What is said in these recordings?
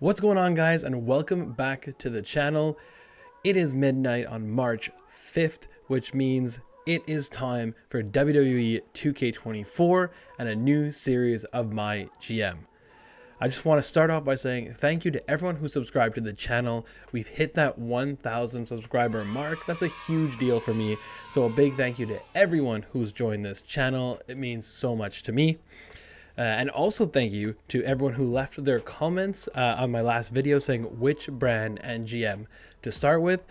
What's going on, guys, and welcome back to the channel. It is midnight on March 5th, which means it is time for WWE 2K24 and a new series of MyGM. I just want to start off by saying thank you to everyone who subscribed to the channel. We've hit that 1,000 subscriber mark. That's a huge deal for me. So a big thank you to everyone who's joined this channel. It means so much to me. And also thank you to everyone who left their comments on my last video saying which brand and GM to start with.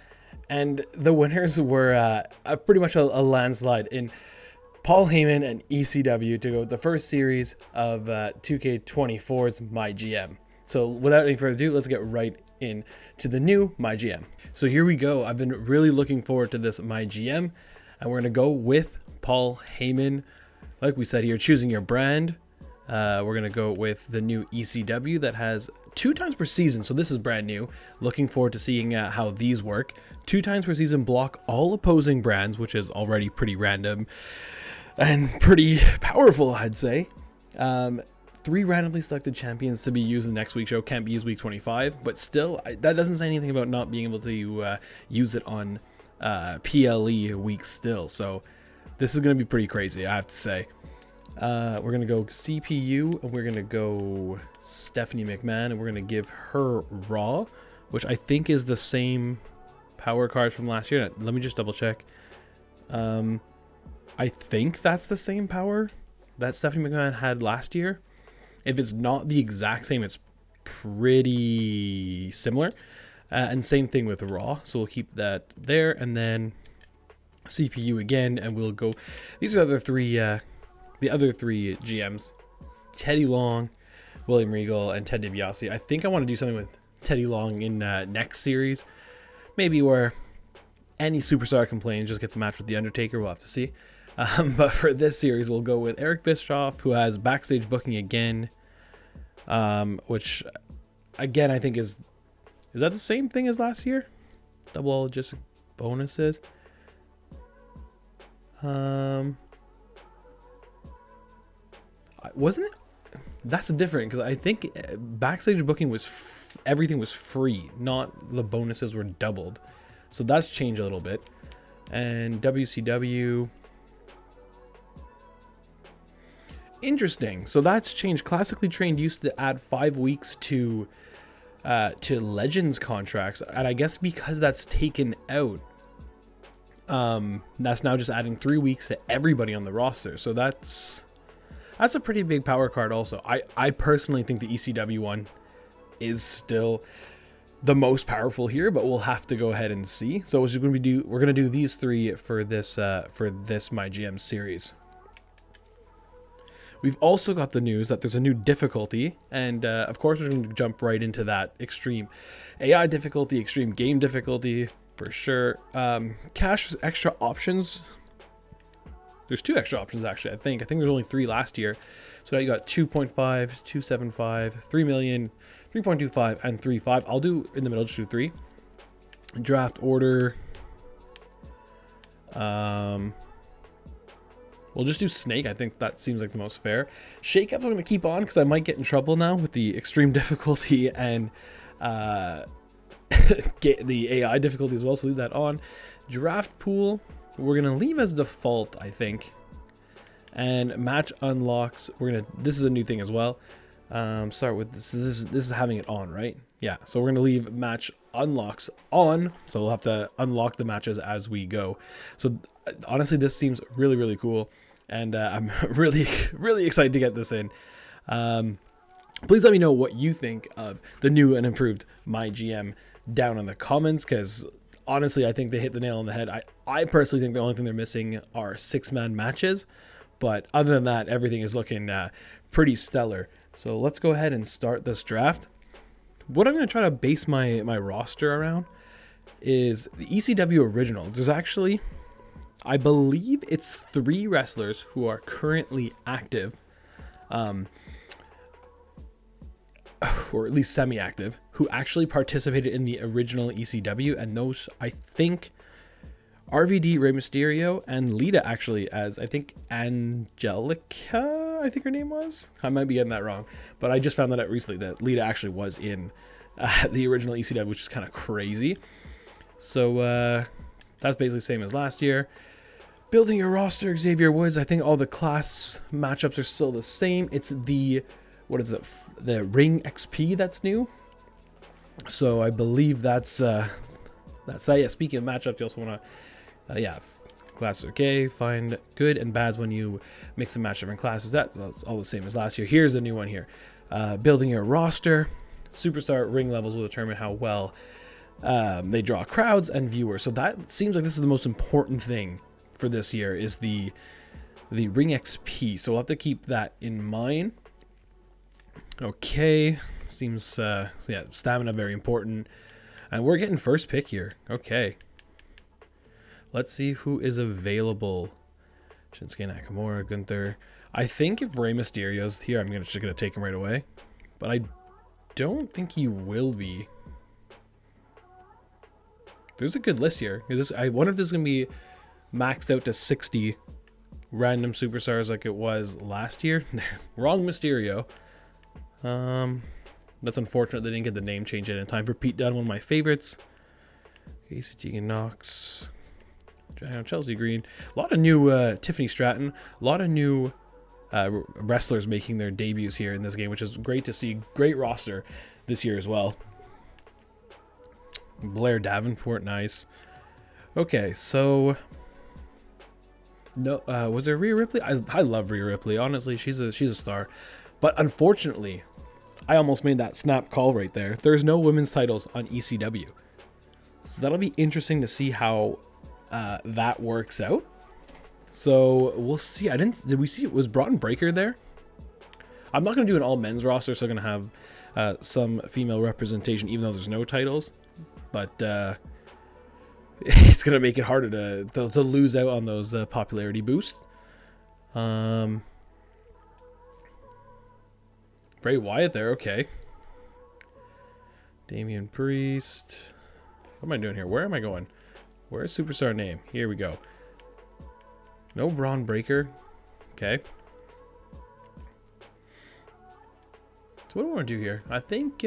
And the winners were pretty much a landslide in Paul Heyman and ECW to go with the first series of 2K24's MyGM. So without any further ado, let's get right into the new MyGM. So here we go. I've been really looking forward to this MyGM, and we're going to go with Paul Heyman. Like we said here, choosing your brand. We're going to go with the new ECW that has 2 times per season. So this is brand new. Looking forward to seeing how these work. 2 times per season block all opposing brands, which is already pretty random and pretty powerful, I'd say. 3 randomly selected champions to be used in the next week's show. Can't be used week 25, but still, that doesn't say anything about not being able to use it on PLE weeks still. So this is going to be pretty crazy, I have to say. We're going to go CPU, and we're going to go Stephanie McMahon, and we're going to give her Raw, which I think is the same power cards from last year. Let me just double check. I think that's the same power that Stephanie McMahon had last year. If it's not the exact same, it's pretty similar. And same thing with Raw, so we'll keep that there, and then CPU again, and we'll go. These are the other three GMs, Teddy Long, William Regal, and Ted DiBiase. I think I want to do something with Teddy Long in next series. Maybe where any superstar complains just gets a match with The Undertaker. We'll have to see. But for this series, we'll go with Eric Bischoff, who has backstage booking again, which, again, I think is that the same thing as last year? Double logistic bonuses. Wasn't it? That's different, because I think backstage booking was everything was free, not the bonuses were doubled. So that's changed a little bit. And WCW, interesting. So that's changed. Classically Trained used to add 5 weeks to Legends contracts, and I guess because that's taken out, that's now just adding 3 weeks to everybody on the roster. So that's a pretty big power card also. I personally think the ECW one is still the most powerful here, but we'll have to go ahead and see. So we're going to do these 3 for this MyGM series. We've also got the news that there's a new difficulty, and of course we're going to jump right into that. Extreme AI difficulty, extreme game difficulty for sure. Cash extra options. There's 2 extra options, actually. I think there's only 3 last year. So now you got 2.5, 2.75, 3 million, 3.25, and 3.5. I'll do in the middle, just do 3. Draft order. We'll just do Snake. I think that seems like the most fair. Shakeups I'm going to keep on because I might get in trouble now with the extreme difficulty and get the AI difficulty as well. So leave that on. Draft pool, we're going to leave as default, I think. And match unlocks, this is a new thing as well. Start with this is having it on, right? Yeah, so we're going to leave match unlocks on, so we'll have to unlock the matches as we go. So honestly, this seems really, really cool, and I'm really, really excited to get this in. Please let me know what you think of the new and improved MyGM down in the comments, because honestly, I think they hit the nail on the head. I personally think the only thing they're missing are 6-man matches, but other than that, everything is looking pretty stellar. So let's go ahead and start this draft. What I'm going to try to base my roster around is the ECW original. There's actually, I believe it's 3 wrestlers who are currently active, or at least semi-active, who actually participated in the original ECW, and those, I think, RVD, Rey Mysterio, and Lita actually, as I think Angelica, I think her name was. I might be getting that wrong, but I just found that out recently that Lita actually was in the original ECW, which is kind of crazy. So that's basically the same as last year. Building your roster, Xavier Woods. I think all the class matchups are still the same. It's the, what is it? The Ring XP that's new. So I believe that's that. Yeah, speaking of matchups, you also want to, yeah, classes okay. Find good and bads when you mix and match different classes. That's all the same as last year. Here's a new one here. Building your roster. Superstar ring levels will determine how well they draw crowds and viewers. So that seems like this is the most important thing for this year, is the Ring XP. So we'll have to keep that in mind. Okay, seems yeah, stamina very important, and we're getting first pick here. Okay, let's see who is available. Shinsuke Nakamura, Gunther. I think if Rey Mysterio's here, I'm just gonna take him right away, but I don't think he will be. There's a good list here. I wonder if this is gonna be maxed out to 60 random superstars like it was last year. Wrong Mysterio. That's unfortunate they didn't get the name change in time for Pete Dunne, one of my favorites. Casey Tegan Knox, Chelsea Green. A lot of new Tiffany Stratton. A lot of new wrestlers making their debuts here in this game, which is great to see. Great roster this year as well. Blair Davenport, nice. Okay, so no, was there Rhea Ripley? I love Rhea Ripley. Honestly, she's a star. But unfortunately, I almost made that snap call right there. There's no women's titles on ECW, so that'll be interesting to see how that works out. So we'll see. Did we see, was Broughton Breaker there? I'm not gonna do an all men's roster, so I'm gonna have some female representation, even though there's no titles. But it's gonna make it harder to lose out on those popularity boosts. Bray Wyatt there, okay. Damian Priest. What am I doing here? Where am I going? Where's superstar name? Here we go. No Braun Breaker. Okay. So what do I want to do here? I think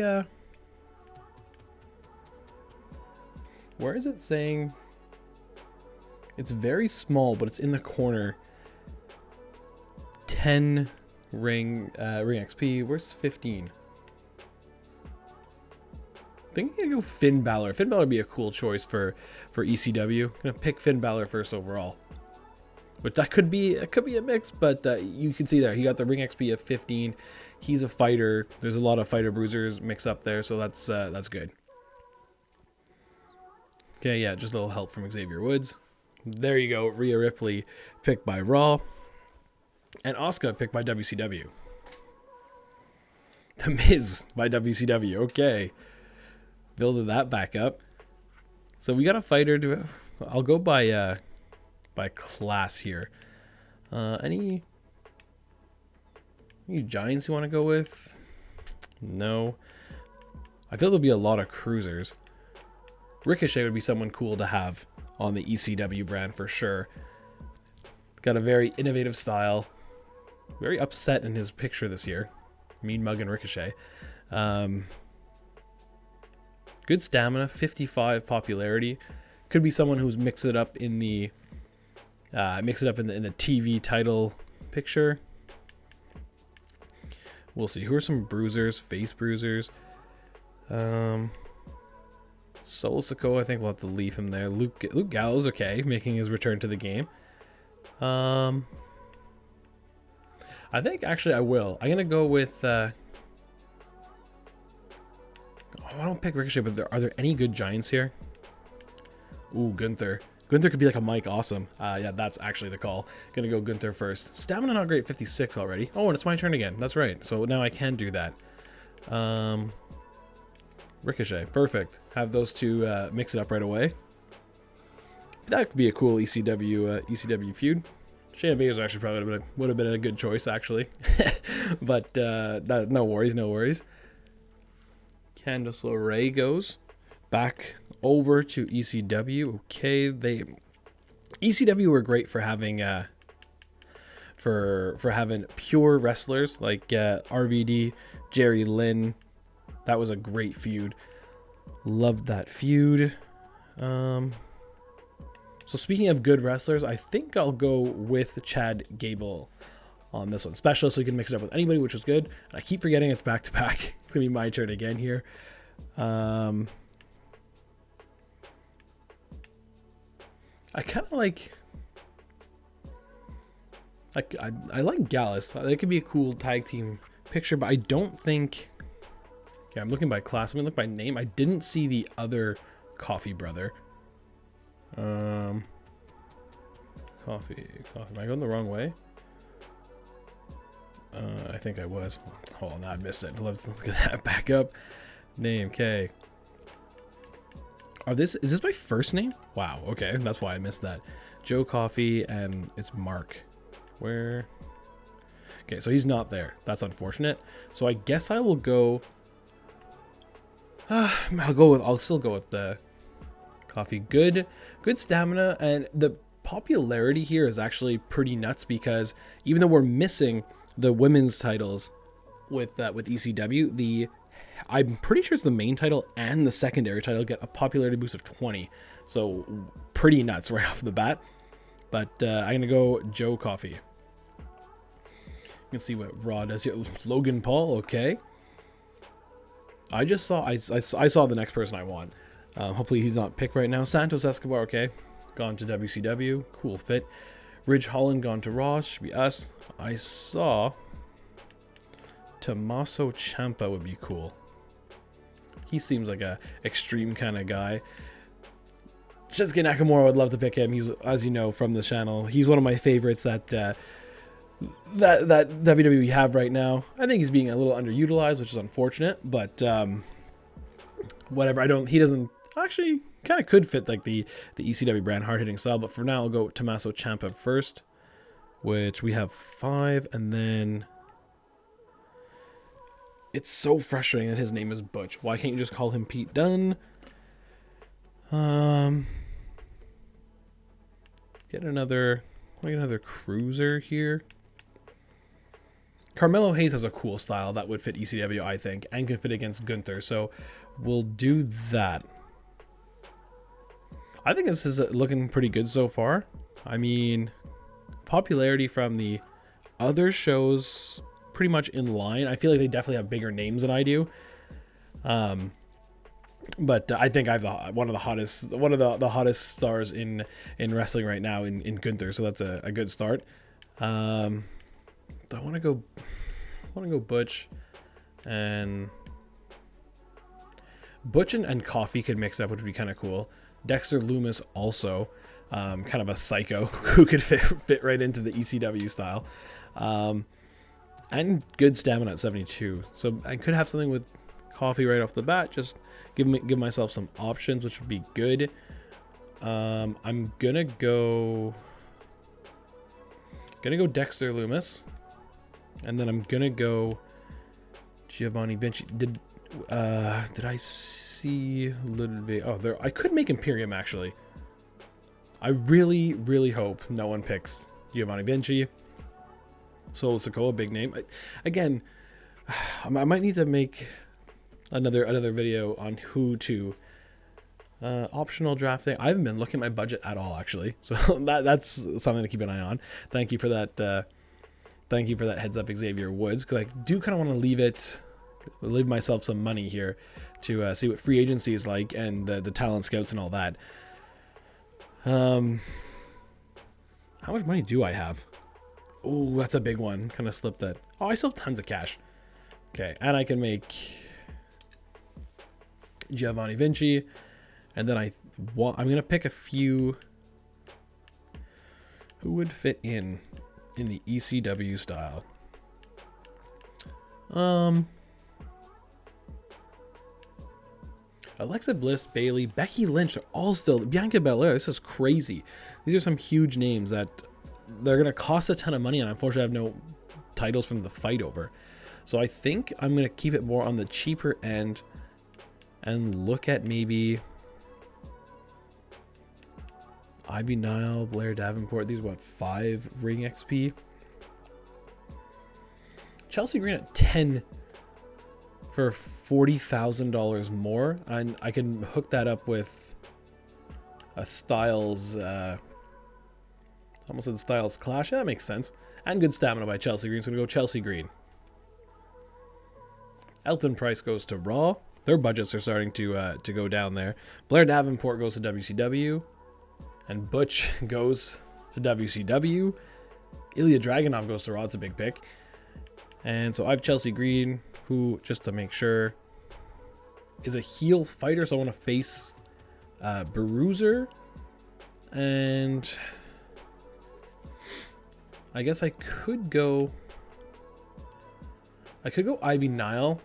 where is it saying? It's very small, but it's in the corner. 10 ring XP. Where's 15? I think I'm gonna go Finn Balor. Finn Balor would be a cool choice for ECW. I'm gonna pick Finn Balor first overall. But that could be a mix, but you can see there he got the ring XP of 15. He's a fighter. There's a lot of fighter bruisers mixed up there, so that's good. Okay, yeah, just a little help from Xavier Woods. There you go. Rhea Ripley picked by Raw. And Asuka picked by WCW. The Miz by WCW. Okay. Building that back up. So we got a fighter. I'll go by class here. Any Giants you want to go with? No. I feel there'll be a lot of cruisers. Ricochet would be someone cool to have on the ECW brand for sure. Got a very innovative style. Very upset in his picture this year. Mean Mug and Ricochet. Good stamina, 55 popularity. Could be someone who's mixed it up in the TV title picture. We'll see. Who are some bruisers? Face bruisers. Solo Sikoa, I think we'll have to leave him there. Luke Gallows, okay, making his return to the game. I think actually I will. I'm gonna go with. I don't pick Ricochet, but are there any good Giants here? Ooh, Gunther. Gunther could be like a Mike Awesome. Yeah, that's actually the call. Gonna go Gunther first. Stamina not great, 56 already. Oh, and it's my turn again. That's right. So now I can do that. Ricochet, perfect. Have those two mix it up right away. That could be a cool ECW feud. Shayna Baszler actually probably would have been a good choice actually, but no worries. Candice LeRae goes back over to ECW. Okay, ECW were great for having for having pure wrestlers like RVD, Jerry Lynn, That was a great feud. Loved that feud. So speaking of good wrestlers, I think I'll go with Chad Gable on this one. Specialist, so you can mix it up with anybody, which is good. I keep forgetting it's back-to-back. It's going to be my turn again here. I kind of like... I like Gallus. That could be a cool tag team picture, but I don't think... Okay, I'm looking by class. I'm going to look by name. I didn't see the other Coffee brother. Coffee. Am I going the wrong way? I think I was. Hold on, I missed it. Let's look at that back up. Name, okay. Is this my first name? Wow, okay. That's why I missed that. Joe Coffee, and it's Mark. Where? Okay, so he's not there. That's unfortunate. So I guess I will go... I'll still go with the Coffee. Good stamina, and the popularity here is actually pretty nuts because even though we're missing the women's titles with ECW, I'm pretty sure it's the main title and the secondary title get a popularity boost of 20. So pretty nuts right off the bat. But I'm gonna go Joe Coffee. You can see what Raw does here. Logan Paul, okay. I saw the next person I want. Hopefully he's not picked right now. Santos Escobar, okay. Gone to WCW. Cool fit. Ridge Holland gone to Raw. Should be us. I saw Tommaso Ciampa would be cool. He seems like a extreme kind of guy. Shinsuke Nakamura, would love to pick him. He's, as you know from the channel, he's one of my favorites that WWE have right now. I think he's being a little underutilized, which is unfortunate, but whatever. He doesn't actually kind of could fit like the ECW brand hard hitting style, but for now I'll go Tommaso Ciampa first, which we have 5, and then it's so frustrating that his name is Butch. Why can't you just call him Pete Dunne? Get another cruiser here. Carmelo Hayes has a cool style that would fit ECW, I think, and can fit against Gunther, so we'll do that. I think this is looking pretty good so far. I mean, popularity from the other shows pretty much in line. I feel like they definitely have bigger names than I do. But I think I have one of the hottest stars in wrestling right now in Gunther, so that's a good start. I want to go Butch and Coffee could mix up, which would be kind of cool. Dexter Lumis also, kind of a psycho who could fit right into the ECW style, and good stamina at 72. So I could have something with Coffee right off the bat. Just give myself some options, which would be good. I'm gonna go Dexter Lumis, and then I'm gonna go Giovanni Vinci. Did I see Ludwig? Oh, there. I could make Imperium actually. I really hope no one picks Giovanni Vinci. Solo Sikoa, big name. Again, I might need to make another video on who to optional drafting. I haven't been looking at my budget at all actually, so that's something to keep an eye on. Thank you for that. Thank you for that heads up, Xavier Woods, because I do kind of want to leave myself some money here to see what free agency is like and the talent scouts and all that. How much money do I have? Oh, that's a big one. Kind of slipped that. Oh, I still have tons of cash. Okay, and I can make Giovanni Vinci, and then I'm gonna pick a few who would fit in the ECW style. Alexa Bliss, Bayley, Becky Lynch are all still. Bianca Belair, this is crazy. These are some huge names that they're gonna cost a ton of money, and unfortunately I have no titles from the fight over. So I think I'm gonna keep it more on the cheaper end and look at maybe Ivy Nile, Blair Davenport. These are what, 5 ring XP? Chelsea Green at 10 for $40,000 more, and I can hook that up with a Styles, almost said Styles Clash. Yeah, that makes sense. And good stamina by Chelsea Green, so we're going to go Chelsea Green. Elton Price goes to Raw. Their budgets are starting to go down there. Blair Davenport goes to WCW. And Butch goes to WCW. Ilya Dragunov goes to Raw. It's a big pick. And so I have Chelsea Green, who, just to make sure, is a heel fighter. So I want to face Bruiser. And I guess I could go Ivy Nile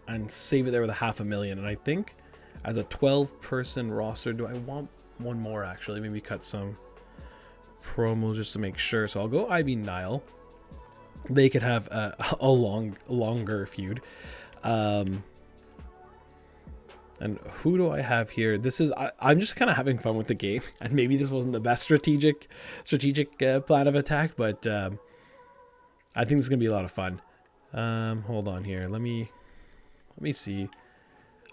and save it there with $500,000. And I think as a 12-person roster, do I want one more actually? Maybe cut some promos just to make sure. So I'll go Ivy Nile. They could have a longer feud. And who do I have here? This is I'm just kind of having fun with the game, and maybe this wasn't the best strategic plan of attack, but I think this is gonna be a lot of fun. Hold on here. Let me see.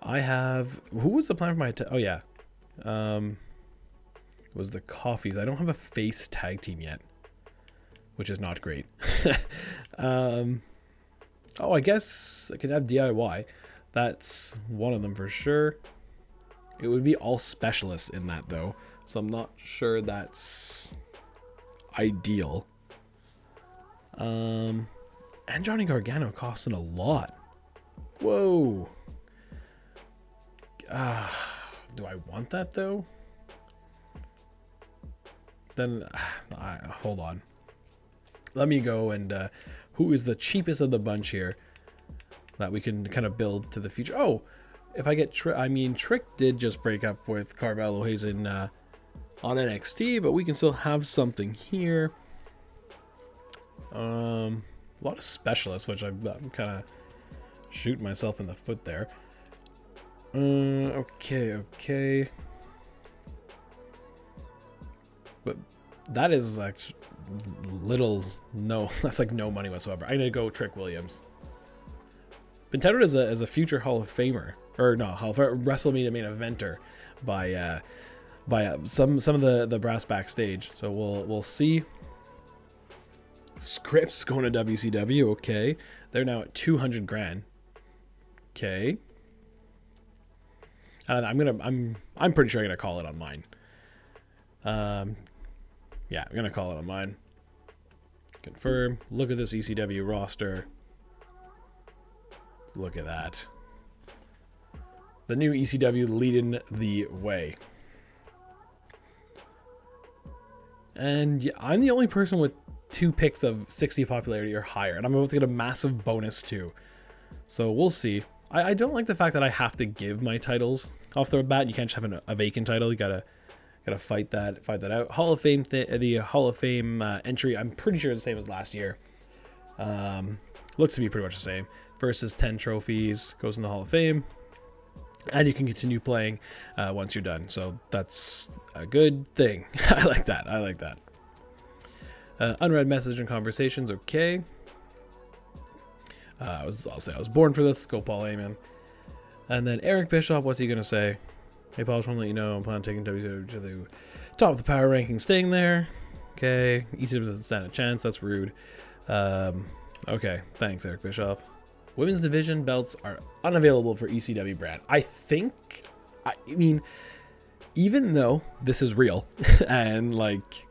I have, who was the plan for my attack? Oh yeah. It was the Coffees. I don't have a face tag team yet, which is not great. Oh, I guess I could have DIY. That's one of them for sure. It would be all specialists in that though, so I'm not sure that's ideal. And Johnny Gargano costing a lot. Whoa. Do I want that though? Then hold on. Let me go and who is the cheapest of the bunch here that we can kind of build to the future? Oh, if I get Trick did just break up with Carmelo Hayes in on NXT, but we can still have something here. A lot of specialists, which I'm kind of shooting myself in the foot there. Okay. But that is like that's like no money whatsoever. I'm gonna go Trick Williams. Been touted as a future Hall of Famer, or no, WrestleMania main eventer by some of the brass backstage. So we'll see. Scripps going to WCW. Okay, they're now at 200 grand. Okay, I'm pretty sure I'm gonna call it on mine. Yeah, I'm gonna call it on mine. Confirm. Look at this ECW roster. Look at that. The new ECW leading the way. And yeah, I'm the only person with 2 picks of 60 popularity or higher, and I'm about to get a massive bonus too. So we'll see. I don't like the fact that I have to give my titles off the bat. You can't just have a vacant title. You gotta fight that out. Hall of Fame, the Hall of Fame entry, I'm pretty sure it's the same as last year. Looks to be pretty much the same. Versus 10 trophies goes in the Hall of Fame, and you can continue playing once you're done. So that's a good thing. I like that. Unread message and conversations. Okay. I'll say I was born for this. Go Paul Heyman. And then Eric Bischoff. What's he gonna say? Hey Paul, just want to let you know I'm planning on taking WCW to the top of the power ranking, staying there. Okay. ECW doesn't stand a chance. That's rude. Okay. Thanks, Eric Bischoff. Women's division belts are unavailable for ECW brand. I mean, even though this is real, and like,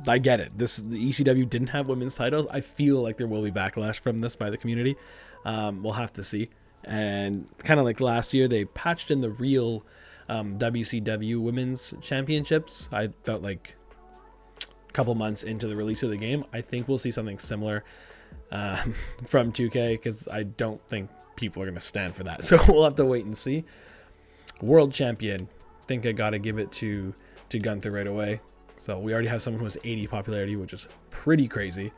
I get it. The ECW didn't have women's titles. I feel like there will be backlash from this by the community. We'll have to see. And kind of like last year, they patched in the real WCW women's championships. I felt like a couple months into the release of the game. I think we'll see something similar from 2K, because I don't think people are going to stand for that. So we'll have to wait and see. World champion. I think I got to give it to Gunther right away. So we already have someone who has 80 popularity, which is pretty crazy.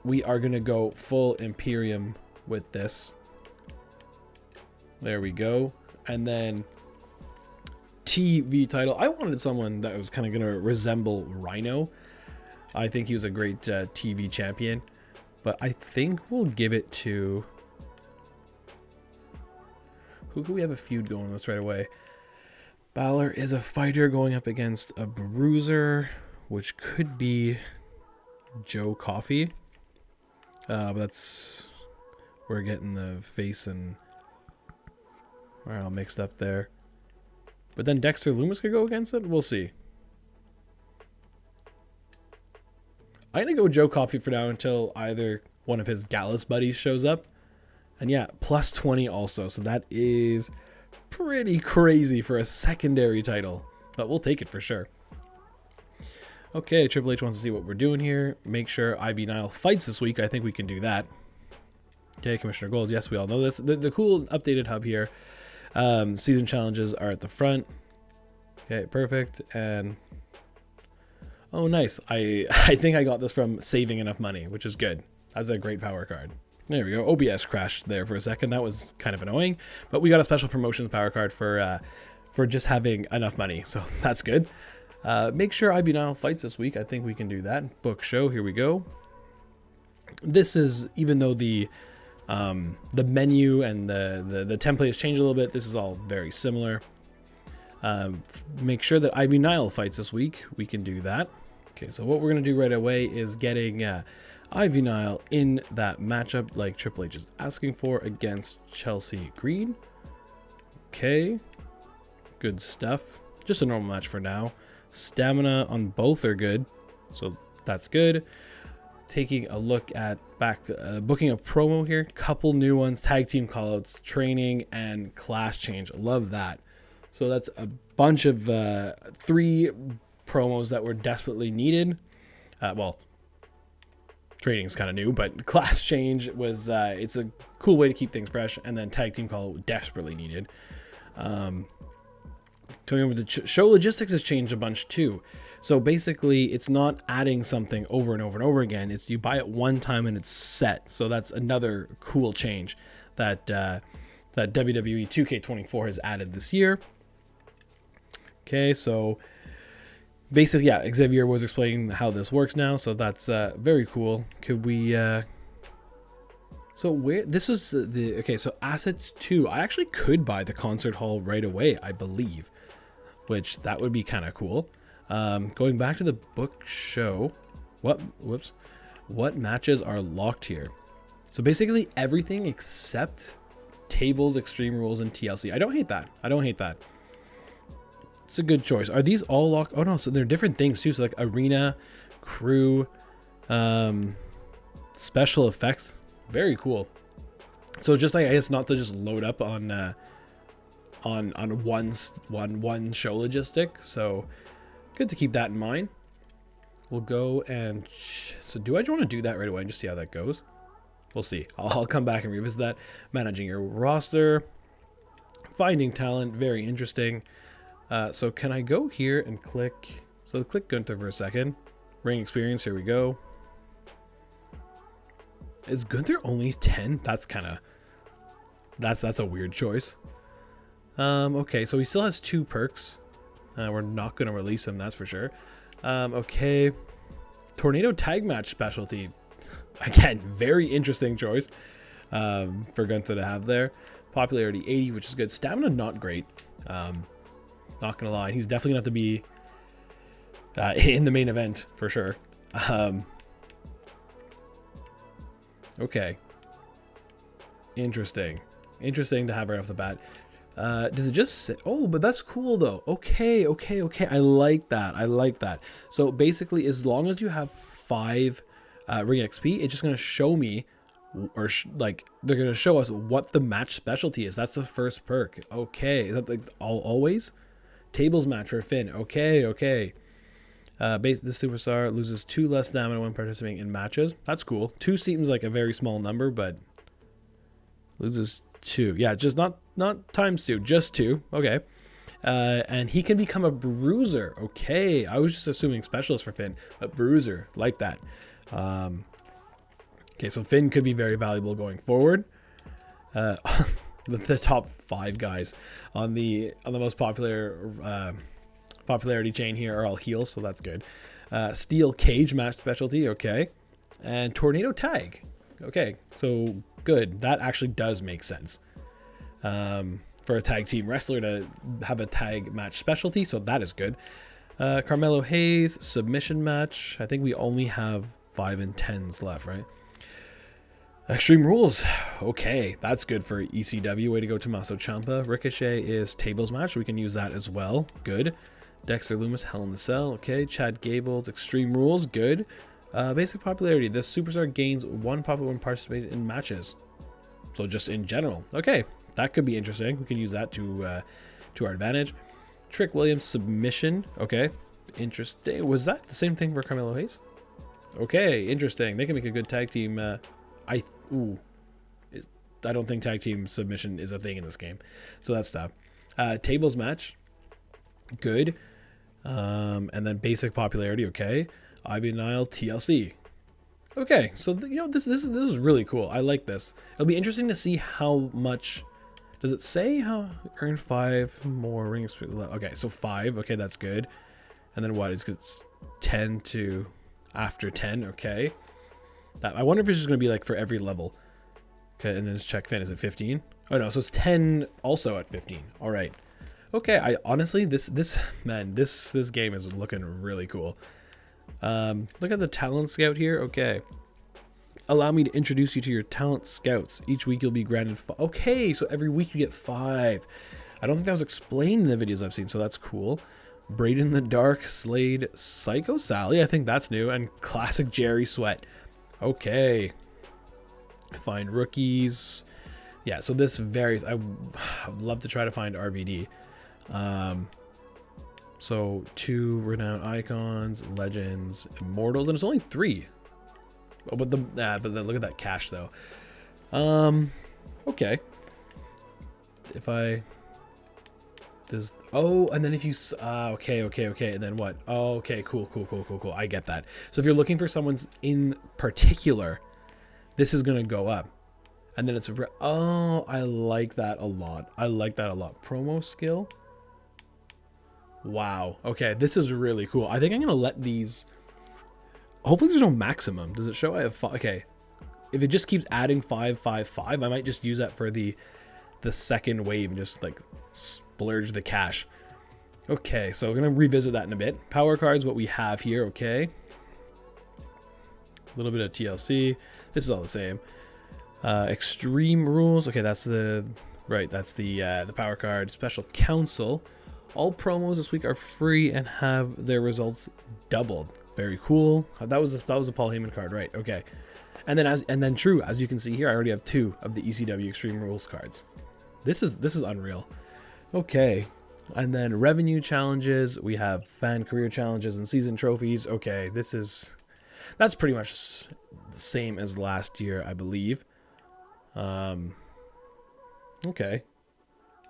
We are going to go full Imperium with this. There we go. And then TV title. I wanted someone that was kind of going to resemble Rhino. I think he was a great TV champion. But I think we'll give it to... Who could we have a feud going with right away? Balor is a fighter going up against a bruiser, which could be Joe Coffey. But that's... We're getting the face and... We're all mixed up there. But then Dexter Lumis could go against it? We'll see. I'm going to go Joe Coffey for now until either one of his Gallus buddies shows up. And yeah, plus 20 also. So that is pretty crazy for a secondary title. But we'll take it for sure. Okay, Triple H wants to see what we're doing here. Make sure Ivy Nile fights this week. I think we can do that. Okay, Commissioner Goals. Yes, we all know this. The cool updated hub here. Season challenges are at the front. Okay, perfect. And... oh, nice. I think I got this from saving enough money, which is good. That's a great power card. There we go. OBS crashed there for a second. That was kind of annoying. But we got a special promotions power card for just having enough money. So that's good. Make sure Ivy Nile fights this week. I think we can do that. Book show. Here we go. This is, even though the menu and the template has changed a little bit, this is all very similar. Make sure that Ivy Nile fights this week. We can do that. Okay, so what we're going to do right away is getting Ivy Nile in that matchup like Triple H is asking for against Chelsea Green. Okay, good stuff. Just a normal match for now. Stamina on both are good, so that's good. Taking a look at booking a promo here. Couple new ones, tag team callouts, training, and class change. Love that. So that's a bunch of 3 promos that were desperately needed. Well, training is kind of new, but class change was, it's a cool way to keep things fresh. And then tag team call desperately needed. Coming over to show logistics has changed a bunch too. So basically it's not adding something over and over and over again. It's you buy it one time and it's set. So that's another cool change that, that WWE 2K24 has added this year. Okay, so basically, yeah, Xavier was explaining how this works now, so that's very cool. Could we... so where... This was the... Okay, so Assets 2. I actually could buy the concert hall right away, I believe, which that would be kind of cool. Going back to the book show... Whoops. What matches are locked here? So basically everything except tables, Extreme Rules, and TLC. I don't hate that. It's a good choice. Are these all locked? Oh no, so they're different things too. So like arena, crew, special effects. Very cool. So just like, I guess not to just load up on one show logistic. So good to keep that in mind. We'll go and so do I want to do that right away and just see how that goes? We'll see. I'll come back and revisit that. Managing your roster, finding talent, very interesting. So can I go here and click? So click Gunther for a second. Ring experience. Here we go. Is Gunther only 10? That's kind of that's a weird choice. Okay, so he still has 2 perks. We're not going to release him, that's for sure. Okay, tornado tag match specialty. Again, very interesting choice for Gunther to have there. Popularity 80, which is good. Stamina not great. Not gonna lie, he's definitely gonna have to be in the main event for sure. Okay, interesting to have right off the bat. Does it just say, oh, but that's cool though. Okay, I like that. So basically, as long as you have 5 ring XP, it's just gonna show me, or like they're gonna show us what the match specialty is. That's the first perk. Okay, is that like always? Tables match for Finn. Okay. This superstar loses 2 less stamina when participating in matches. That's cool. 2 seems like a very small number, but loses 2. Yeah, just not times 2, just 2. Okay. And he can become a bruiser. Okay, I was just assuming specialist for Finn, but bruiser, like that. Okay, so Finn could be very valuable going forward. The top 5 guys on the most popular popularity chain here are all heels, so that's good. Steel cage match specialty, okay, and tornado tag. Okay, so good. That actually does make sense. For a tag team wrestler to have a tag match specialty, so that is good. Carmelo Hayes, submission match. I think we only have 5 and 10s left, right? Extreme Rules. Okay, that's good for ECW. Way to go, Tommaso Ciampa. Ricochet is tables match. We can use that as well. Good. Dexter Lumis, Hell in the Cell. Okay, Chad Gable's Extreme Rules. Good. Basic popularity. This superstar gains 1 popular when participating in matches. So just in general. Okay, that could be interesting. We can use that to our advantage. Trick Williams submission. Okay, interesting. Was that the same thing for Carmelo Hayes? Okay, interesting. They can make a good tag team. I don't think tag team submission is a thing in this game, so that's tough. Tables match, good. And then basic popularity. Okay, Ivy Nile TLC. Okay, so this is really cool. I like this. It'll be interesting to see how much. Does it say how earn 5 more rings? Okay, so 5. Okay, that's good. And then what? It's 10 to after 10. Okay. I wonder if it's just going to be like for every level. Okay, and then it's check fin. Is it 15? Oh no, so it's 10 also at 15. All right. Okay, I honestly this game is looking really cool. Look at the talent scout here. Okay. Allow me to introduce you to your talent scouts. Each week you'll be granted okay, so every week you get 5. I don't think that was explained in the videos I've seen, so that's cool. Braden the Dark, Slade, Psycho Sally, I think that's new, and Classic Jerry Sweat. Okay. Find rookies. Yeah, so this varies. I would love to try to find RVD. So 2 renowned icons, legends, immortals, and it's only 3. Oh, but then look at that cash though. Okay. If I and then if you okay, and then what? Oh, okay, cool. I get that. So if you're looking for someone's in particular, this is gonna go up, and then it's I like that a lot. Promo skill. Wow. Okay, this is really cool. I think I'm gonna let these. Hopefully there's no maximum. Does it show I have 5? Okay. If it just keeps adding 5, 5, 5, I might just use that for the second wave and just like splurge the cash. Okay, so we're gonna revisit that in a bit. Power cards, what we have here. Okay. A little bit of TLC. This is all the same. Extreme Rules. Okay, that's the power card. Special Counsel. All promos this week are free and have their results doubled. Very cool. That was a Paul Heyman card, right? Okay. And then true, as you can see here, I already have 2 of the ECW Extreme Rules cards. This is unreal. Okay. And then revenue challenges, we have fan career challenges and season trophies. Okay, that's pretty much the same as last year, I believe. Okay.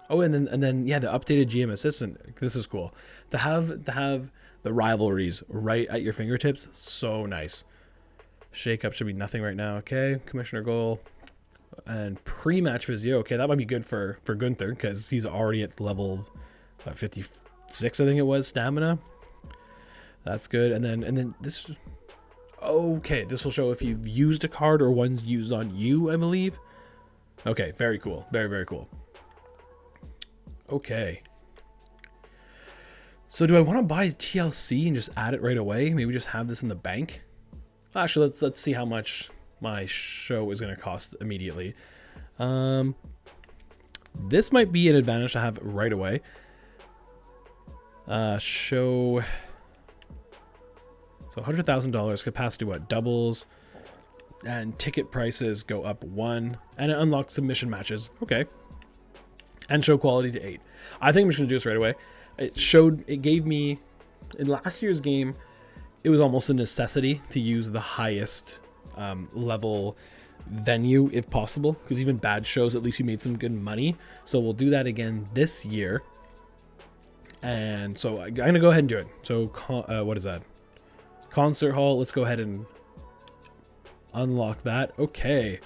Oh, and then yeah, the updated GM assistant. This is cool. To have the rivalries right at your fingertips, so nice. Shake up should be nothing right now. Okay, Commissioner Goal and pre-match physio. Okay, that might be good for Gunther because he's already at level 56, I think it was, stamina. That's good. And then this. Okay, this will show if you've used a card or one's used on you, I believe. Okay, very cool. Very cool. Okay. So do I want to buy TLC and just add it right away? Maybe just have this in the bank? Actually, let's see how much my show is going to cost immediately. This might be an advantage to have right away. Show. So $100,000 capacity, what? Doubles. And ticket prices go up 1. And it unlocks submission matches. Okay. And show quality to 8. I think I'm just going to do this right away. It gave me, in last year's game, it was almost a necessity to use the highest level venue if possible, because even bad shows, at least you made some good money. So we'll do that again this year. And so I'm going to go ahead and do it. So what is that? Concert hall. Let's go ahead and unlock that. Okay,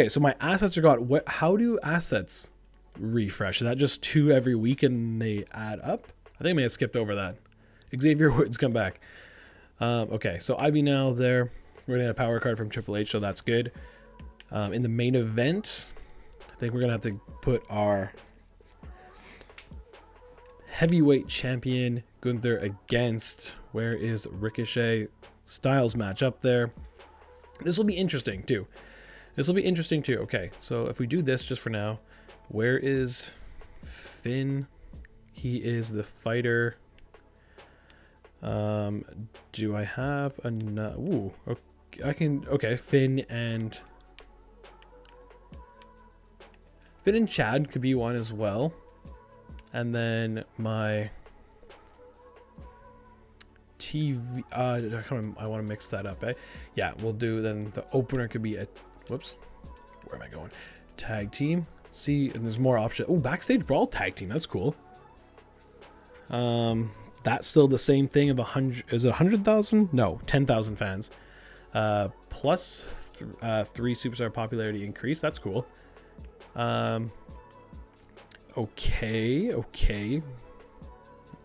so my assets are gone. How do assets refresh? Is that just 2 every week and they add up? I think I may have skipped over that. Xavier Woods, come back. Okay, so Ivy now there. We're gonna get a power card from Triple H, so that's good. In the main event, I think we're gonna have to put our heavyweight champion Gunther against, where is Ricochet? Styles match up there. This will be interesting too. Okay, so if we do this just for now, where is Finn? He is the fighter. Do I have enough? Ooh, okay, I can. Okay, Finn and Chad could be one as well. And then my TV. I want to mix that up. Yeah, we'll do. Then the opener could be a. Whoops. Where am I going? Tag team. See, and there's more options. Oh, backstage brawl tag team. That's cool. That's still the same thing of 100. Is it 100,000? No, 10,000 fans. Plus 3 superstar popularity increase. That's cool. Okay.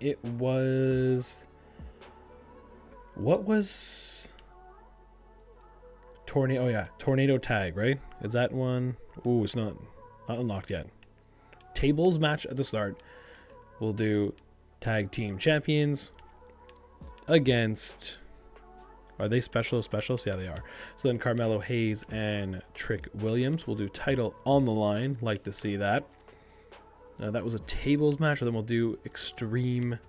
It was. What was tornado? Oh yeah, tornado tag, right? Is that one? Ooh, it's not unlocked yet. Tables match at the start. We'll do tag team champions against. Are they specialists? Yeah, they are. So then Carmelo Hayes and Trick Williams. We'll do title on the line. Like to see that. That was a tables match. So then we'll do extreme.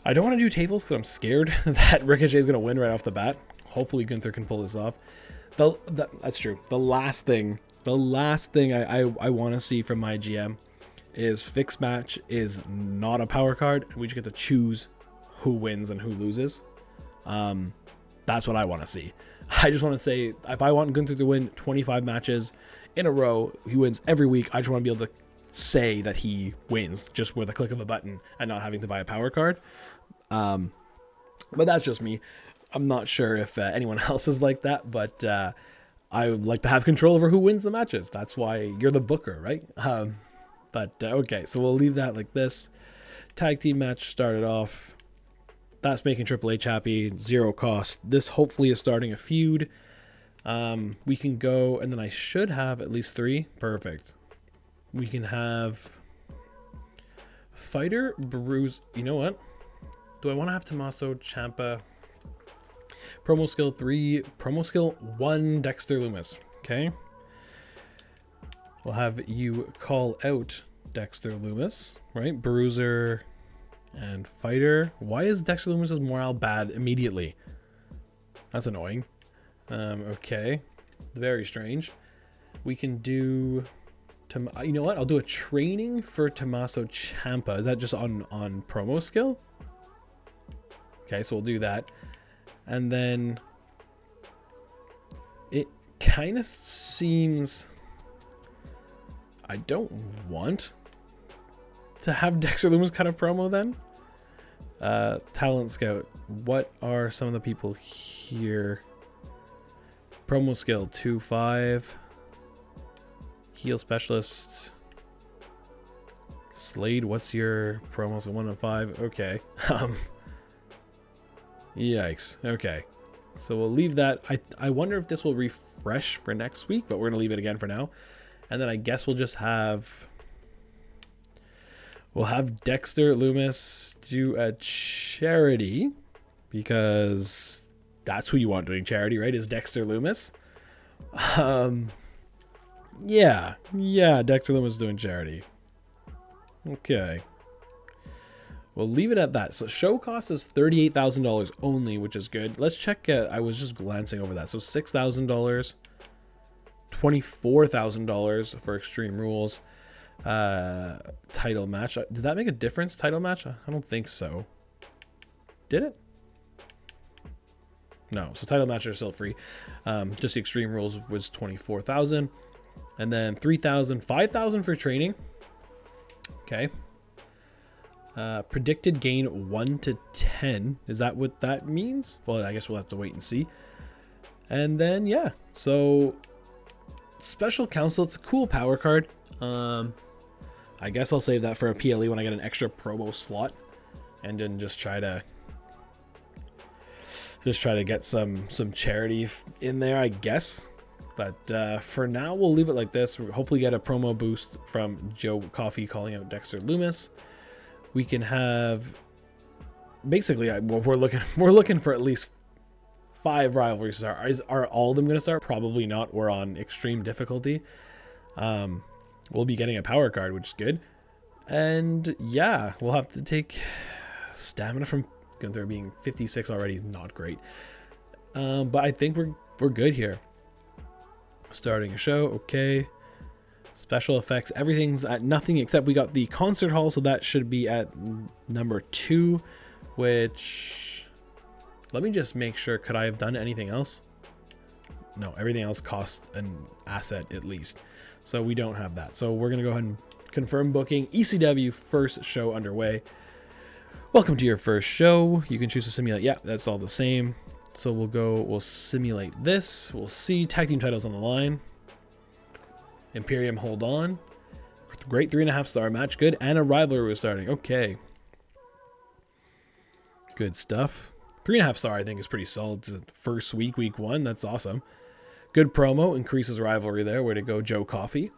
I don't want to do tables because I'm scared that Ricochet is going to win right off the bat. Hopefully Gunther can pull this off. That's true. The last thing I want to see from MyGM is fixed match is not a power card, and we just get to choose who wins and who loses. That's what I want to see. I just want to say, if I want Gunther to win 25 matches in a row, he wins every week. I just want to be able to say that he wins just with a click of a button and not having to buy a power card. But that's just me. I'm not sure if anyone else is like that, but I would like to have control over who wins the matches. That's why you're the booker, right? Okay, so we'll leave that like this. Tag team match started off. That's making Triple H happy. 0 cost. This hopefully is starting a feud. We can go, and then I should have at least 3. Perfect. We can have fighter, Bruce. You know what? Do I want to have Tommaso Ciampa? Promo skill 3, promo skill 1, Dexter Lumis. Okay. We'll have you call out Dexter Lumis, right? Bruiser and fighter. Why is Dexter Lumis' morale bad immediately? That's annoying. Okay. Very strange. We can do. You know what? I'll do a training for Tommaso Ciampa. Is that just on promo skill? Okay, so we'll do that. And then it kind of seems I don't want to have Dexter Lumis kind of promo then. Talent Scout. What are some of the people here? Promo skill 2-5. Heel specialist. Slade, what's your promo skill? 1-5. Okay. Yikes. Okay. So we'll leave that. I wonder if this will refresh for next week, but we're going to leave it again for now. And then I guess we'll just have. We'll have Dexter Lumis do a charity, because that's who you want doing charity, right? Is Dexter Lumis. Yeah, Dexter Lumis doing charity. Okay. We'll leave it at that. So show cost is $38,000 only, which is good. Let's check. I was just glancing over that. So $6,000, $24,000 for Extreme Rules. Title match. Did that make a difference? Title match? I don't think so. Did it? No. So title match are still free. Just the Extreme Rules was $24,000, and then $3,000, $5,000 for training. Okay. Predicted gain 1 to 10. Is that what that means? Well, I guess we'll have to wait and see. And then yeah. So Special Counsel. It's a cool power card. I guess I'll save that for a PLE when I get an extra promo slot, and then just try to just try to get some charity in there, I guess. But for now, we'll leave it like this. We'll hopefully get a promo boost from Joe Coffey calling out Dexter Lumis. We can have basically we're looking for at least 5 rivalries to start. Are all of them going to start? Probably not. We're on extreme difficulty. We'll be getting a power card, which is good. And yeah, we'll have to take stamina from Gunther. Being 56 already is not great. But I think we're good here. Starting a show, okay. Special effects, everything's at nothing except we got the concert hall, so that should be at number 2, which, let me just make sure, could I have done anything else? No, everything else costs an asset at least, so we don't have that. So we're gonna go ahead and confirm booking. ECW first show underway. Welcome to your first show. You can choose to simulate. Yeah, that's all the same. So we'll simulate this. We'll see tag team titles on the line. Imperium, hold on. Great 3.5 star match. Good. And a rivalry was starting. Okay. Good stuff. 3.5 star, I think, is pretty solid. It's the first week 1. That's awesome. Good promo. Increases rivalry there. Way to go, Joe Coffey.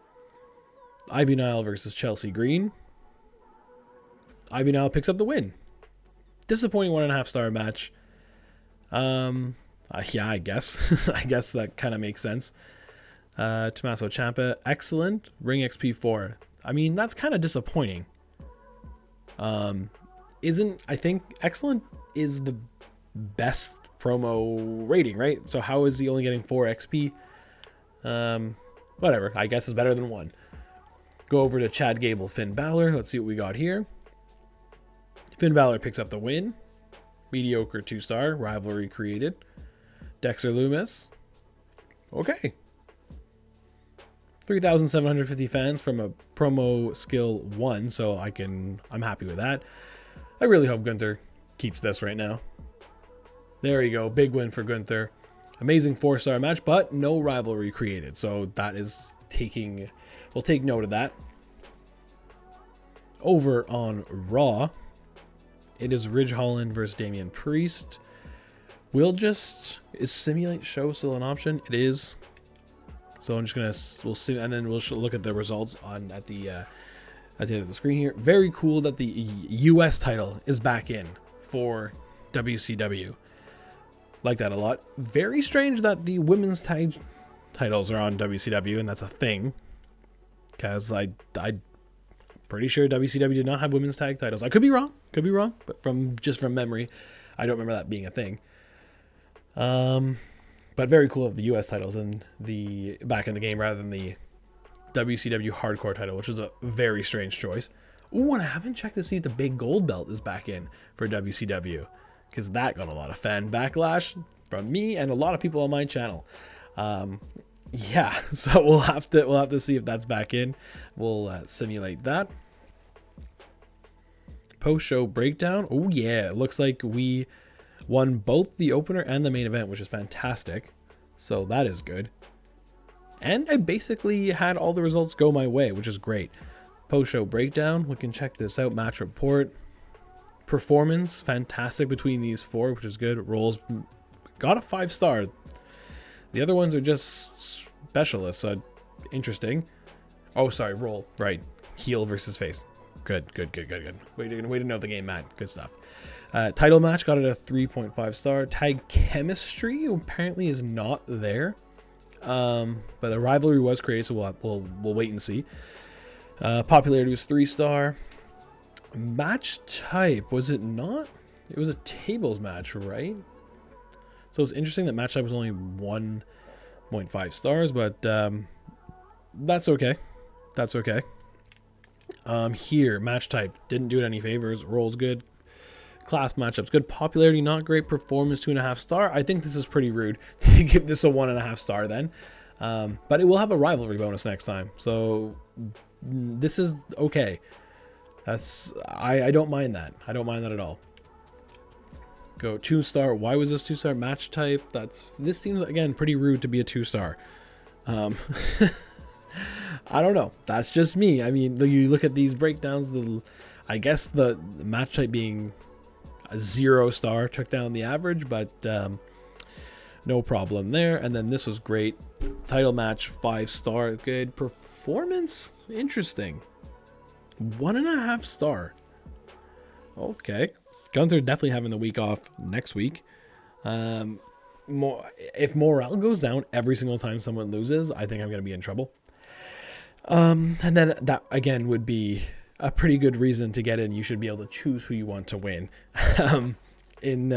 Ivy Nile versus Chelsea Green. Ivy Nile picks up the win. Disappointing 1.5 star match. Yeah, I guess. I guess that kind of makes sense. Tommaso Ciampa, excellent. Ring XP 4. I mean, that's kind of disappointing. I think excellent is the best promo rating, right? So how is he only getting 4 XP? Whatever. I guess it's better than 1. Go over to Chad Gable, Finn Balor. Let's see what we got here. Finn Balor picks up the win. Mediocre 2-star. Rivalry created. Dexter Lumis. Okay. 3,750 fans from a promo skill 1, so I'm happy with that. I really hope Gunther keeps this right now. There you go. Big win for Gunther. Amazing 4-star match, but no rivalry created. So that is we'll take note of that. Over on Raw, it is Ridge Holland versus Damian Priest. Is simulate show still an option? It is. So I'm just we'll see, and then we'll look at the results at the end of the screen here. Very cool that the US title is back in for WCW. Like that a lot. Very strange that the women's tag titles are on WCW, and that's a thing. Because I'm pretty sure WCW did not have women's tag titles. I could be wrong, but from memory, I don't remember that being a thing. But very cool of the US titles and the back in the game rather than the WCW hardcore title, which was a very strange choice. Ooh, and I haven't checked to see if the big gold belt is back in for WCW, because that got a lot of fan backlash from me and a lot of people on my channel. Yeah, so we'll have to see if that's back in. We'll simulate that. Post-show breakdown. Oh yeah, it looks like we won both the opener and the main event, which is fantastic. So that is good. And I basically had all the results go my way, which is great. Post-show breakdown. We can check this out. Match report. Performance, fantastic between these 4, which is good. Rolls got a 5-star. The other ones are just specialists. Interesting. Oh, sorry, roll. Right. Heel versus face. Good. Way to know the game, Matt. Good stuff. Title match got it a 3.5 star. Tag chemistry apparently is not there. But the rivalry was created, so we'll wait and see. Popularity was 3-star. Match type, was it not? It was a tables match, right? So it's interesting that match type was only 1.5 stars, but that's okay. That's okay. Here, match type didn't do it any favors. Rolls good. Class matchups good. Popularity not great. Performance 2.5 star. I think this is pretty rude to give this a 1.5 star then. But it will have a rivalry bonus next time. So this is okay. I don't mind that. I don't mind that at all. Go 2-star. Why was this 2-star? Match type. This seems again pretty rude to be a 2-star. I don't know. That's just me. I mean, you look at these breakdowns. I guess the match type being a 0-star, took down the average, but no problem there. And then this was great. Title match, 5-star. Good performance. Interesting. 1.5 star. Okay. Gunther definitely having the week off next week. If morale goes down every single time someone loses, I think I'm going to be in trouble. And then that again would be a pretty good reason to get in. You should be able to choose who you want to win in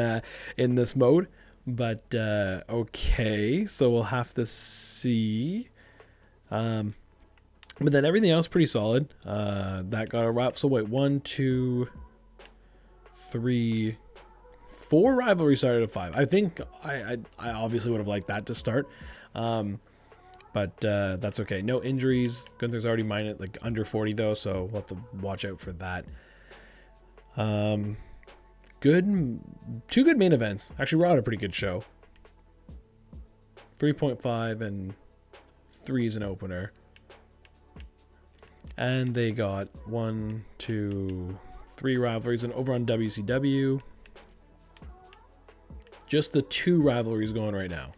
this mode. But okay, so we'll have to see. But then everything else pretty solid. That got a wrap. So wait, 1, 2, 3, 4 rivalries started at 5. I think I obviously would have liked that to start. But that's okay. No injuries. Gunther's already minus like under 40 though, so we'll have to watch out for that. Two good main events. Actually, Raw had a pretty good show. 3.5 and 3 is an opener. And they got 1, 2, 3 rivalries, and over on WCW, just the 2 rivalries going right now.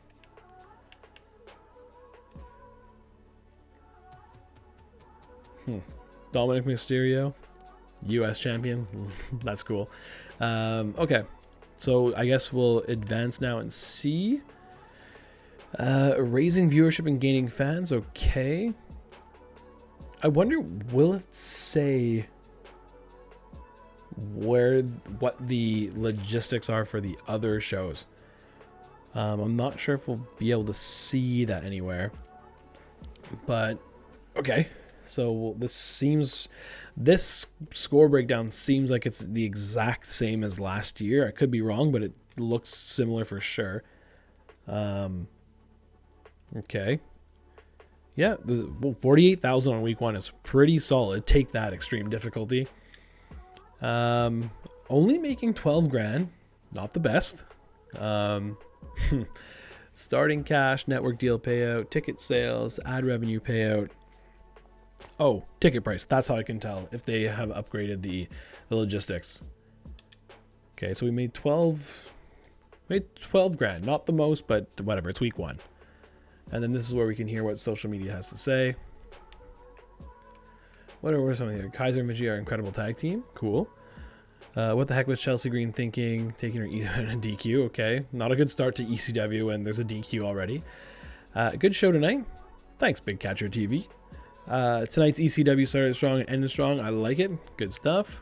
Dominic Mysterio, US champion. That's cool. Okay, so I guess we'll advance now and see. Raising viewership and gaining fans. Okay. I wonder, will it say what the logistics are for the other shows? I'm not sure if we'll be able to see that anywhere. But okay. So this score breakdown seems like it's the exact same as last year. I could be wrong, but it looks similar for sure. Okay. Yeah, 48,000 on week 1 is pretty solid. Take that, extreme difficulty. Only making 12 grand, not the best. Starting cash, network deal payout, ticket sales, ad revenue payout. Oh, ticket price. That's how I can tell if they have upgraded the logistics. Okay, so we made 12 grand. Not the most, but whatever. It's week 1. And then this is where we can hear what social media has to say. What are some of here? Kaiser and Magia are incredible tag team. Cool. What the heck was Chelsea Green thinking? Taking her a DQ. Okay. Not a good start to ECW, and there's a DQ already. Good show tonight. Thanks, Big Catcher TV. Tonight's ECW started strong and ended strong. I like it. Good stuff.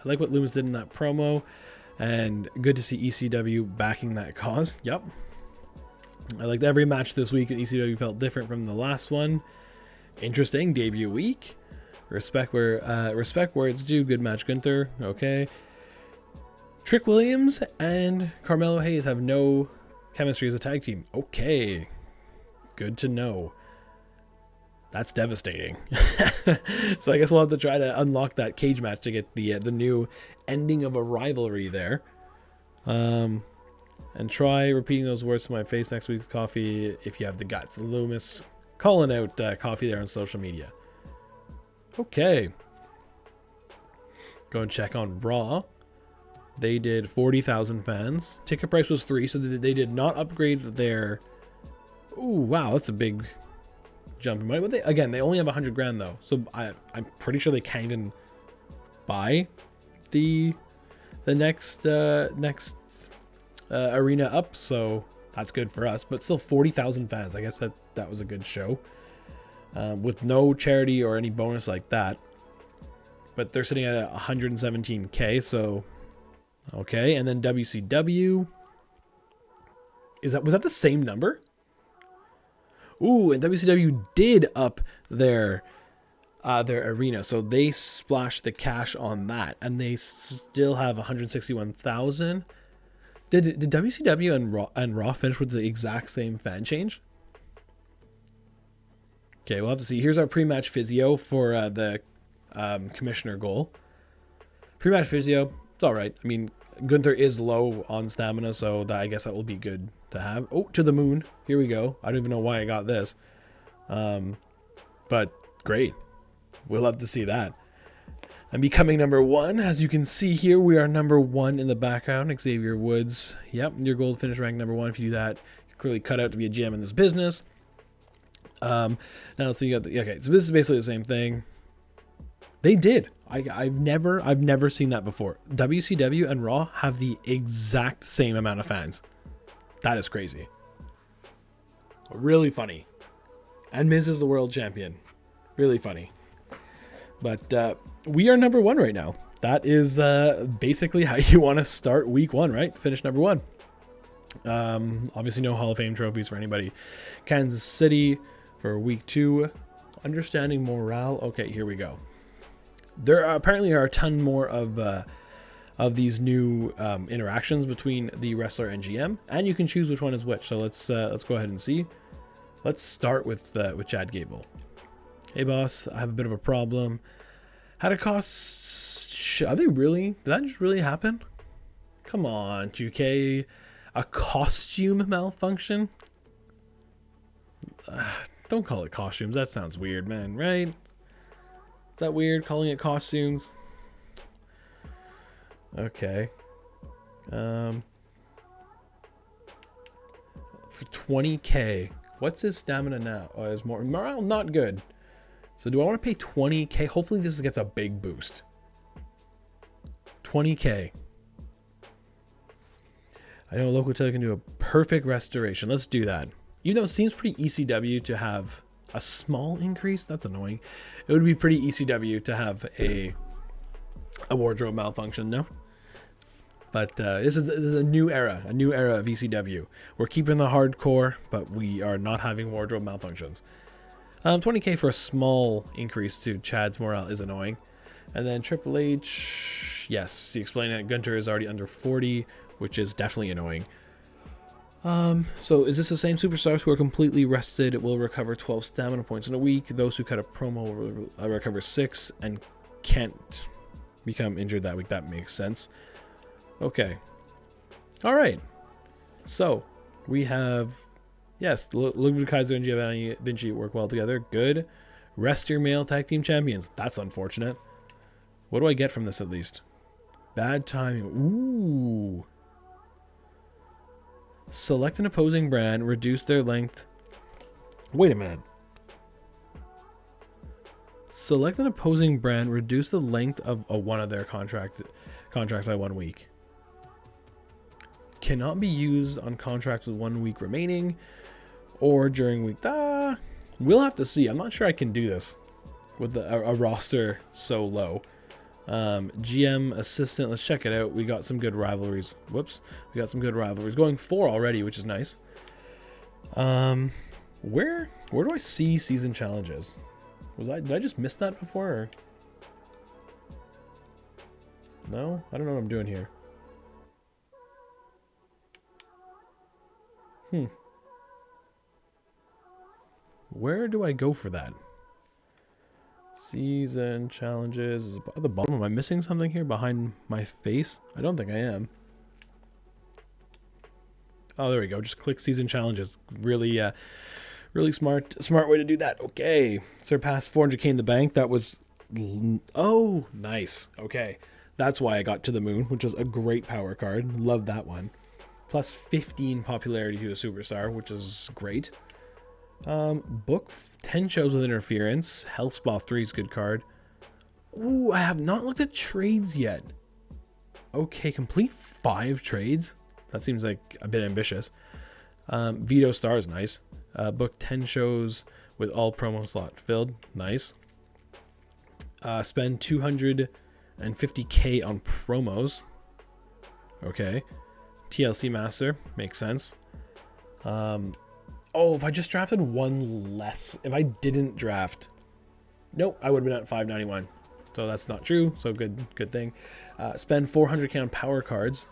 I like what Loomis did in that promo. And good to see ECW backing that cause. Yep. I liked every match this week. ECW felt different from the last one. Interesting. Debut week. Respect where it's due. Good match, Gunther. Okay. Trick Williams and Carmelo Hayes have no chemistry as a tag team. Okay. Good to know. That's devastating. So I guess we'll have to try to unlock that cage match to get the new ending of a rivalry there. And try repeating those words to my face next week's coffee if you have the guts. Loomis calling out coffee there on social media. Okay. Go and check on Raw. They did 40,000 fans. Ticket price was 3, so they did not upgrade their... Ooh, wow, that's a big jump in money. But they only have 100 grand though. So I'm pretty sure they can't even buy the next arena up, so that's good for us. But still 40,000 fans. I guess that was a good show. With no charity or any bonus like that. But they're sitting at 117K, so okay. And then WCW, was that the same number? Ooh, and WCW did up their arena, so they splashed the cash on that, and they still have 161,000. Did WCW and Raw finish with the exact same fan change? Okay, we'll have to see. Here's our pre-match physio for the commissioner goal. Pre-match physio, it's all right. I mean, Gunther is low on stamina, so I guess that will be good to have. Oh, to the moon. Here we go. I don't even know why I got this. But great. We'll have to see that. And becoming number one, as you can see here, we are number one in the background. Xavier Woods. Yep, your gold finish rank number one. If you do that, you're clearly cut out to be a GM in this business. Now so you got the, okay, so this is basically the same thing. They did. I've never seen that before. WCW and Raw have the exact same amount of fans. That is crazy. Really funny. And Miz is the world champion. Really funny. But we are number one right now. That is basically how you want to start week one, right? Finish number one. Obviously no Hall of Fame trophies for anybody. Kansas City for week two. Understanding morale. Okay, here we go. There apparently are a ton more of these new interactions between the wrestler and GM, and you can choose which one is which. So let's go ahead and see. Let's start with Chad Gable. Hey boss, I have a bit of a problem. Had a cost. Are they really? Did that just really happen? Come on, 2K. A costume malfunction? Don't call it costumes. That sounds weird, man. Right? Is that weird calling it costumes? Okay. For 20K. What's his stamina now? Oh, it's more morale, not good. So do I want to pay 20K? Hopefully this gets a big boost. 20K. I know a local tailor can do a perfect restoration. Let's do that. Even though it seems pretty ECW to have a small increase, that's annoying. It would be pretty ECW to have a wardrobe malfunction, no? But this is a new era of ECW. We're keeping the hardcore, but we are not having wardrobe malfunctions. 20K for a small increase to Chad's morale is annoying. And then Triple H, yes, he explained that Gunter is already under 40, which is definitely annoying. So is this the same superstars who are completely rested will recover 12 stamina points in a week? Those who cut a promo will recover 6 and can't become injured that week. That makes sense. Okay. All right. So we have, yes, Ludwig Kaiser and Giovanni Vinci work well together. Good. Rest your male tag team champions. That's unfortunate. What do I get from this at least? Bad timing. Ooh. Select an opposing brand. Reduce their length. Wait a minute. Select an opposing brand. Reduce the length of one of their contracts by 1 week. Cannot be used on contracts with 1 week remaining or during week. We'll have to see. I'm not sure I can do this with a roster so low. GM assistant, let's check it out. We got some good rivalries. Whoops. We got some good rivalries. Going 4 already, which is nice. Where do I see season challenges? Did I just miss that before? Or? No? I don't know what I'm doing here. Where do I go for that? Season challenges is at the bottom. Am I missing something here behind my face? I don't think I am. Oh, there we go. Just click season challenges. Really, really smart way to do that. Okay, surpassed 400K in the bank. That was, oh, nice. Okay, that's why I got to the moon, which was a great power card. Love that one. Plus 15 popularity to a superstar, which is great. Book 10 shows with interference. Health Spa 3 is good card. Ooh, I have not looked at trades yet. Okay, complete 5 trades. That seems like a bit ambitious. Veto Star is nice. Book 10 shows with all promo slot filled. Nice. Spend 250K on promos. Okay. TLC Master makes sense. Oh, if I just drafted one less, if I didn't draft, nope, I would have been at 591. So that's not true. So good thing. Spend 400K on power cards.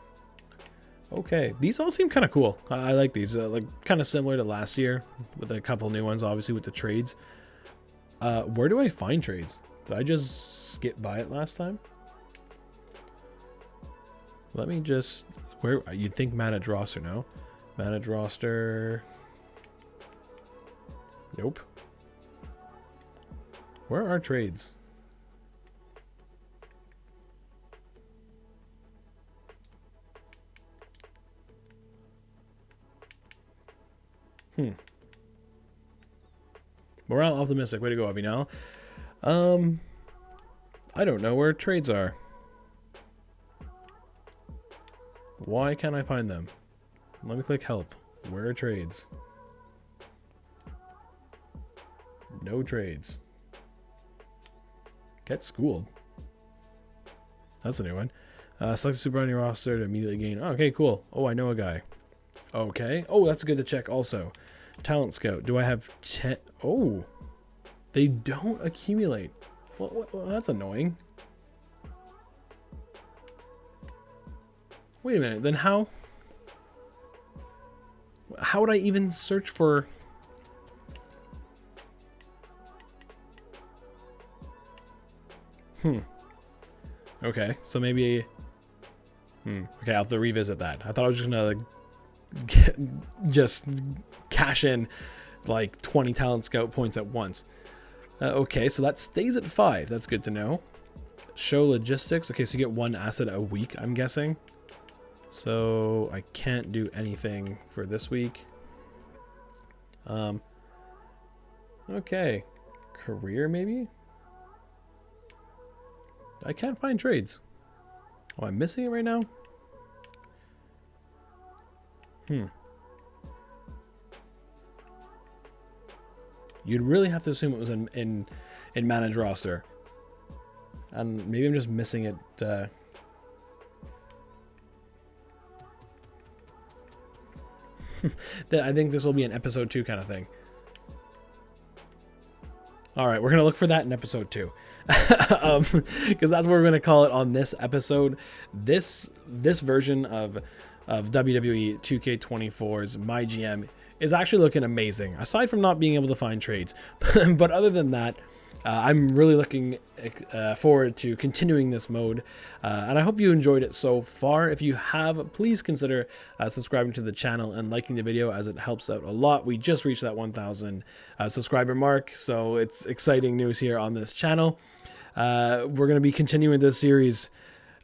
Okay, these all seem kind of cool. I like these. Like kind of similar to last year with a couple new ones, obviously with the trades. Where do I find trades? Did I just skip by it last time? Let me just, where you'd think manage roster, no? Manage roster. Nope. Where are trades? Morale optimistic. Way to go, Avinal. I don't know where trades are. Why can't I find them? Let me click help. Where are trades? No trades. Get schooled. That's a new one. Select a super on your roster to immediately gain. Oh, okay, cool. Oh, I know a guy. Okay. Oh, that's good to check also. Talent scout. Do I have 10? Oh, they don't accumulate. Well, that's annoying. Wait a minute. Then how would I even search for? Okay, so maybe. Okay, I'll have to revisit that. I thought I was just gonna just cash in like 20 talent scout points at once. Okay, so that stays at 5. That's good to know. Show logistics. Okay, so you get 1 asset a week, I'm guessing. So I can't do anything for this week. Okay, career maybe. I can't find trades. Oh, I'm missing it right now. You'd really have to assume it was in manage roster, and maybe I'm just missing it. I think this will be an episode 2 kind of thing. All right, we're gonna look for that in episode 2, because that's what we're gonna call it on this episode. This version of WWE 2K24's MyGM is actually looking amazing, aside from not being able to find trades. But other than that, I'm really looking forward to continuing this mode, and I hope you enjoyed it so far. If you have, please consider subscribing to the channel and liking the video, as it helps out a lot. We just reached that 1,000 subscriber mark, so it's exciting news here on this channel. We're going to be continuing this series.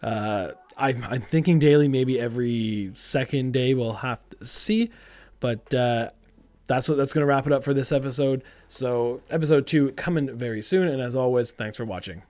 I'm thinking daily, maybe every second day. We'll have to see, but that's going to wrap it up for this episode. So episode 2 coming very soon, and as always, thanks for watching.